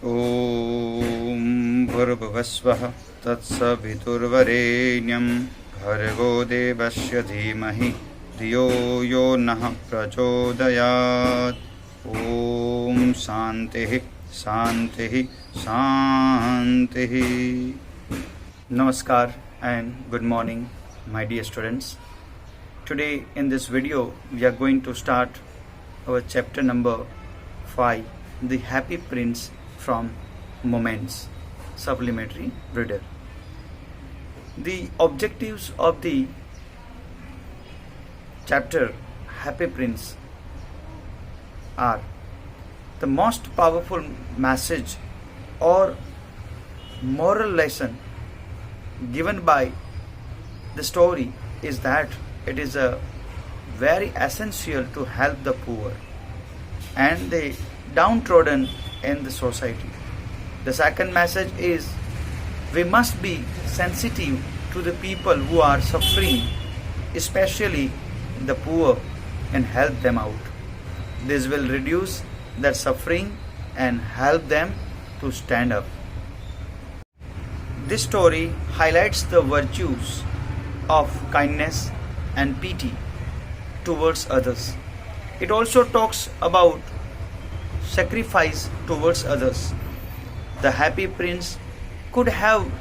ॐ भूर्भुवस्वः तत्सवितुर्वरेण्यं भर्गो देवस्य धीमहि धियो यो नः प्रचोदयात्। ॐ शान्तिः शान्तिः शान्तिः। Namaskar and good morning, my dear students. Today in this video we are going to start our chapter number 5, The Happy Prince from Moments, supplementary reader. The objectives of the chapter Happy Prince are: the most powerful message or moral lesson given by the story is that it is a very essential to help the poor and the downtrodden in the society. The second message is we must be sensitive to the people who are suffering, especially the poor, and help them out. This will reduce their suffering and help them to stand up. This story highlights the virtues of kindness and pity towards others. It also talks about sacrifice towards others. The happy prince could have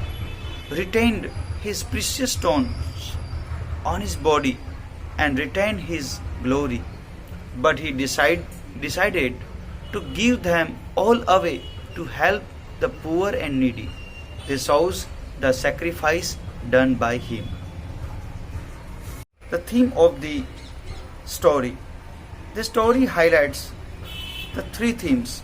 retained his precious stones on his body and retained his glory, but he decided to give them all away to help the poor and needy. This shows the sacrifice done by him. The theme of the story. The story highlights the three themes.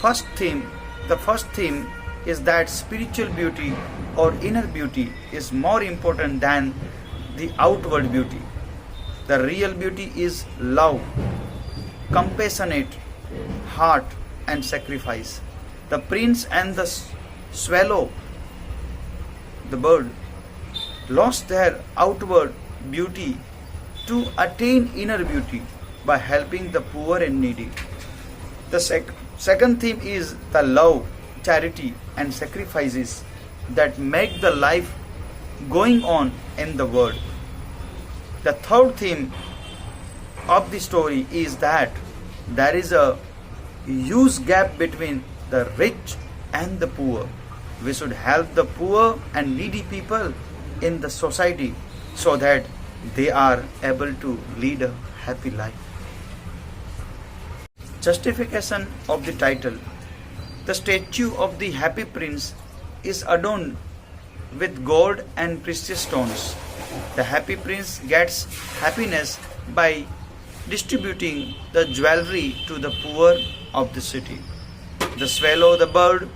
The first theme is that spiritual beauty or inner beauty is more important than the outward beauty. The real beauty is love, compassionate heart, and sacrifice. The prince and the swallow, the bird, lost their outward beauty to attain inner beauty by helping the poor and needy. The second theme is the love, charity, and sacrifices that make the life going on in the world. The third theme of the story is that there is a huge gap between the rich and the poor. We should help the poor and needy people in the society so that they are able to lead a happy life. Justification of the title. The statue of the happy prince is adorned with gold and precious stones. The happy prince gets happiness by distributing the jewelry to the poor of the city. The swallow, the bird,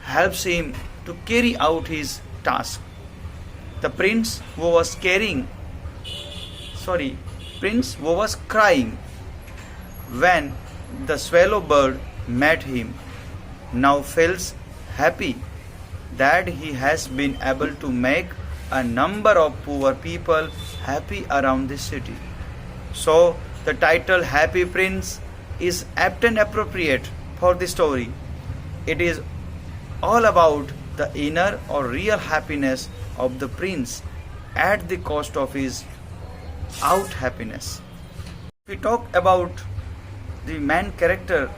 helps him to carry out his task. The prince who was crying when the swallow bird met him now feels happy that he has been able to make a number of poor people happy around the city. So the title Happy Prince is apt and appropriate for the story. It is all about the inner or real happiness of the prince at the cost of his out happiness. If we talk about the main characters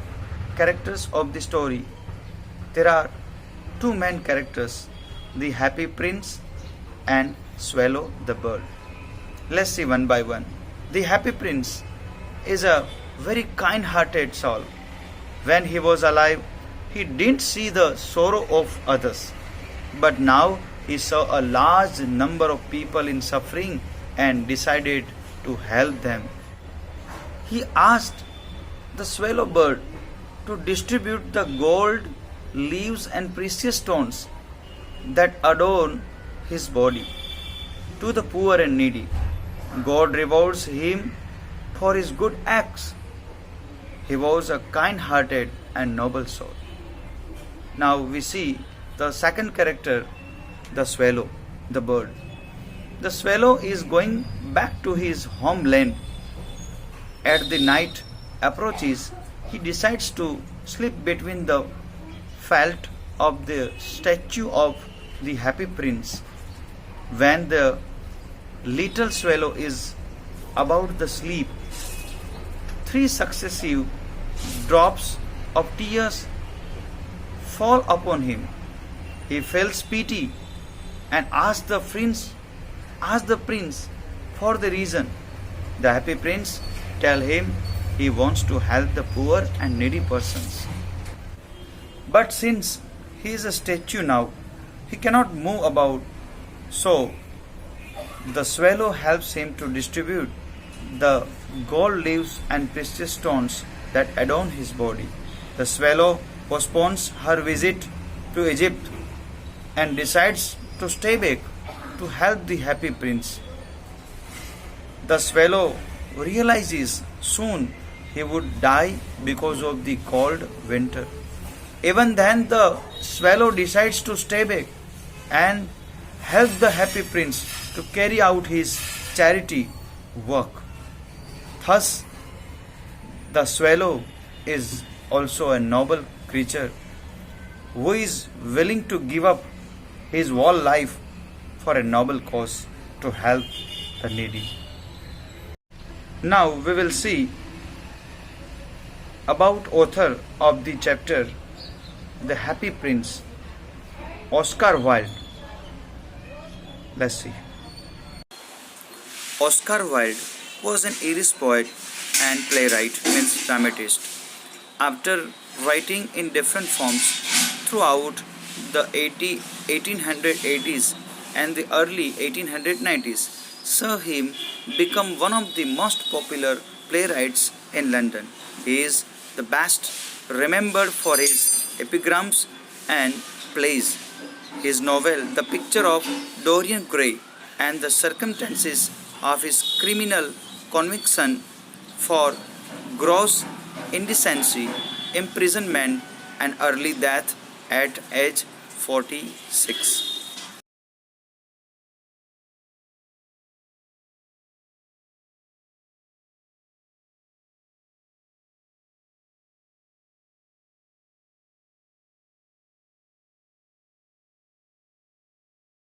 of the story, there are two main characters, the happy prince and swallow the bird. Let's see one by one. The happy prince is a very kind-hearted soul. When he was alive, he didn't see the sorrow of others, but now he saw a large number of people in suffering and decided to help them. He asked the swallow bird to distribute the gold, leaves, and precious stones that adorn his body to the poor and needy. God rewards him for his good acts. He was a kind-hearted and noble soul. Now we see the second character, the swallow, the bird. The swallow is going back to his homeland. At the night approaches, he decides to slip between the felt of the statue of the happy prince. When the little swallow is about to sleep, three successive drops of tears fall upon him. He feels pity and asks the prince for the reason. The happy prince tells him he wants to help the poor and needy persons. But since he is a statue now, he cannot move about, so the swallow helps him to distribute the gold leaves and precious stones that adorn his body. The swallow postpones her visit to Egypt and decides to stay back to help the happy prince. The swallow realizes soon he would die because of the cold winter. Even then, the swallow decides to stay back and help the happy prince to carry out his charity work. Thus, the swallow is also a noble creature who is willing to give up his whole life for a noble cause to help the needy. Now we will see about author of the chapter The Happy Prince, Oscar Wilde. Let's see. Oscar Wilde was an Irish poet and playwright, means dramatist. After writing in different forms throughout the 1880s and the early 1890s, saw him become one of the most popular playwrights in London. He is the best remembered for his epigrams and plays. His novel, The Picture of Dorian Gray, and the circumstances of his criminal conviction for gross indecency, imprisonment, and early death at age 46.